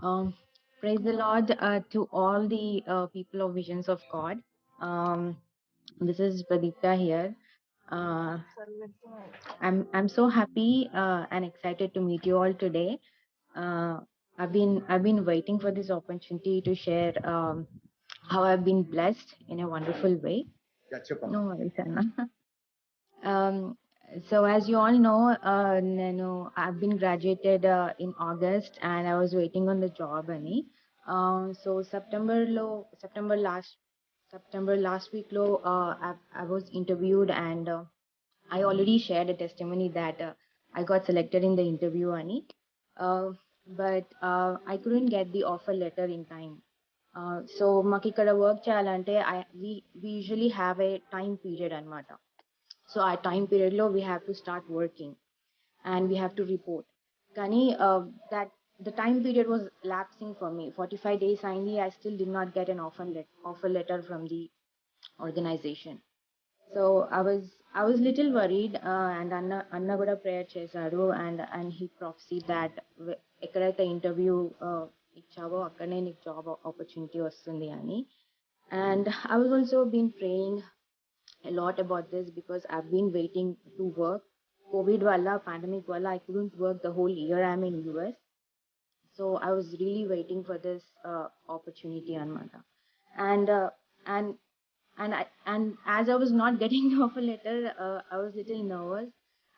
Um, Praise the Lord to all the people of Visions of God. Um, this is Pradipta here. Uh, I'm so happy and excited to meet you all today. Uh, I've been waiting for this opportunity to share how I've been blessed in a wonderful way. No worries, Anna. Um, so as you all know, I've been graduated in August, and I was waiting on the job, Annie. So September last week, I was interviewed, and I already shared a testimony that I got selected in the interview, Annie. Uh, but I couldn't get the offer letter in time. So మాకు ఇక్కడ work చేయాలంటే we usually have a time period అన్నమాట. So our time period lo we have to start working and we have to report. Kani that the time period was lapsing for me. 45 days aindi, I still did not get an offer letter from the organization. So I was little worried, and Anna kuda prayer చేశాడు, and he prophesied that ఎక్కడైతే interview ఇచ్చావో అక్కడనే నీకు job opportunity వస్తుంది అని. And I was also been praying a lot about this because I've been waiting to work. COVID wala, pandemic wala, I couldn't work the whole year. I'm in US, so I was really waiting for this opportunity, Anmata. And and as I was not getting the offer letter, I was little nervous.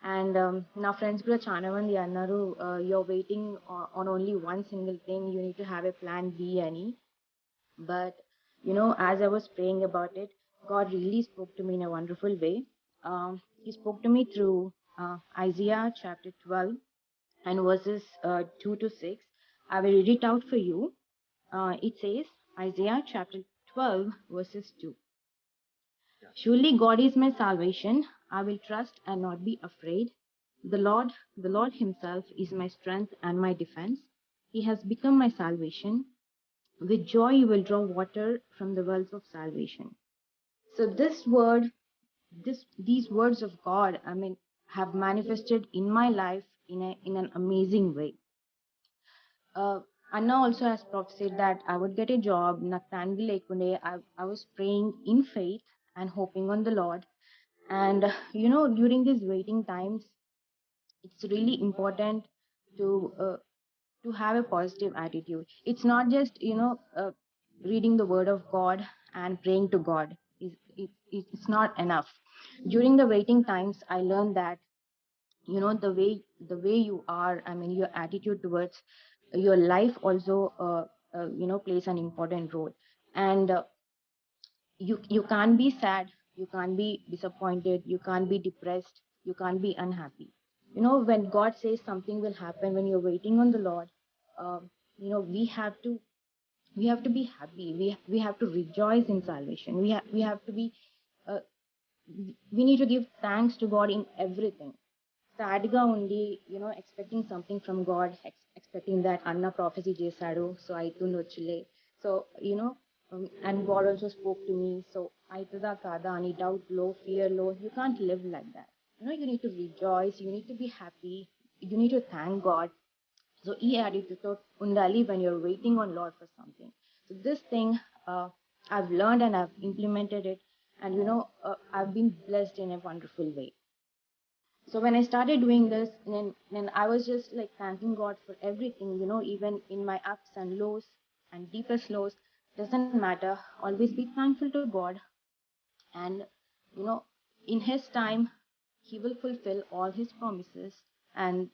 And now friends కూడా చాలా మంది అన్నారు, you're waiting on only one single thing. You need to have a plan B అని. But as I was praying about it, God really spoke to me in a wonderful way. He spoke to me through Isaiah chapter 12 and verses 2 to 6. I will read it out for you. It says, Isaiah chapter 12, verses 2. Surely God is my salvation. I will trust and not be afraid. The Lord Himself is my strength and my defense. He has become my salvation. With joy you will draw water from the wells of salvation. So these words of God, I mean, have manifested in my life in an amazing way. Anna also has prophesied that I would get a job. Naktangi lekunde, I was praying in faith and hoping on the Lord. And during these waiting times, it's really important to uh, to have a positive attitude. It's not just reading the word of God and praying to God. It's not enough. During the waiting times, I learned that the way you are, I mean, your attitude towards your life also plays an important role. And you can't be sad, you can't be disappointed, you can't be depressed, you can't be unhappy. When God says something will happen, when you're waiting on the Lord, we have to be happy. We have to rejoice in salvation. We have to be uh, we need to give thanks to God in everything. Sad ga undi, expecting something from God, expecting that Anna prophecy chesadu, so aitundo chile. So and God also spoke to me. So aituda kada ani doubt low, fear low. You can't live like that. You need to rejoice. You need to be happy. You need to thank God. So e attitude undali when you're waiting on Lord for something. So this thing I've learned and I've implemented it, and I've been blessed in a wonderful way. So when I started doing this, then I was just like thanking God for everything, even in my ups and lows and deepest lows. Doesn't matter. Always be thankful to God, and you know, in His time, He will fulfill all His promises, and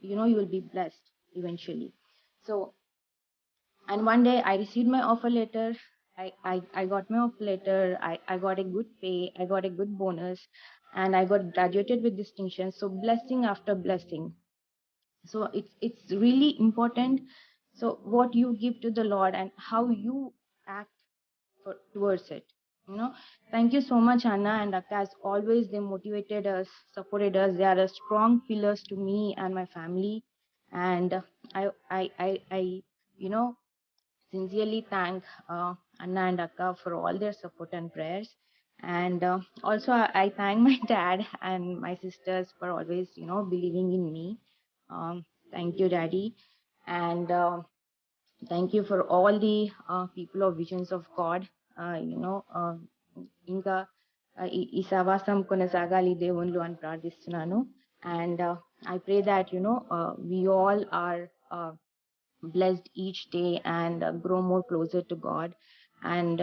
you will be blessed eventually. So, and one day I received my offer letter. I got my offer letter. I got a good pay. I got a good bonus, and I got graduated with distinction. So blessing after blessing. So it's really important. So what you give to the Lord and how you act towards it. Thank you so much, Anna and Akka. As always, they motivated us, supported us. They are a strong pillars to me and my family. And I you know sincerely thank Anna and Akka for all their support and prayers. And also, I thank my dad and my sisters for always, believing in me. Thank you, Daddy. And Thank you for all the people of Visions of God. ఇంకా ఈ సవాసం కొనసాగాలి దేవుళ్ళు అని ప్రార్థిస్తున్నాను. And I pray that we all are blessed each day and grow more closer to God. And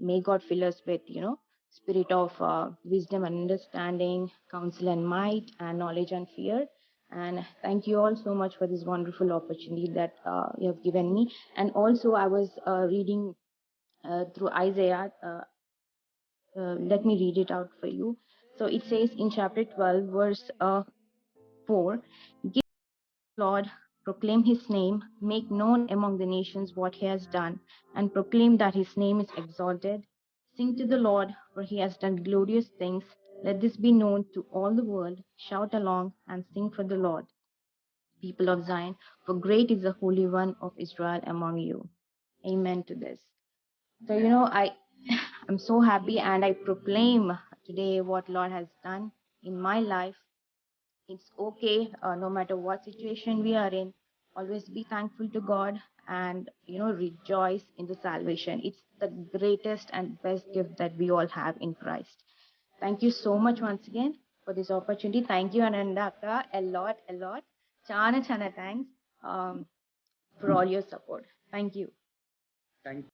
may God fill us with spirit of wisdom and understanding, counsel and might, and knowledge and fear. And thank you all so much for this wonderful opportunity that you have given me. And also I was reading through Isaiah. Let me read it out for you. So it says in chapter 12 verse 4, give Lord, proclaim his name, make known among the nations what he has done, and proclaim that his name is exalted. Sing to the Lord, for he has done glorious things. Let this be known to all the world. Shout along and sing for the Lord, people of Zion, for great is the Holy One of Israel among you. Amen to this. So, I'm so happy and I proclaim today what Lord has done in my life. It's okay, no matter what situation we are in, always be thankful to God and rejoice in the salvation. It's the greatest and best gift that we all have in Christ. Thank you so much once again for this opportunity. Thank you, Anandaka, a lot. Chana thanks for all your support. Thank you.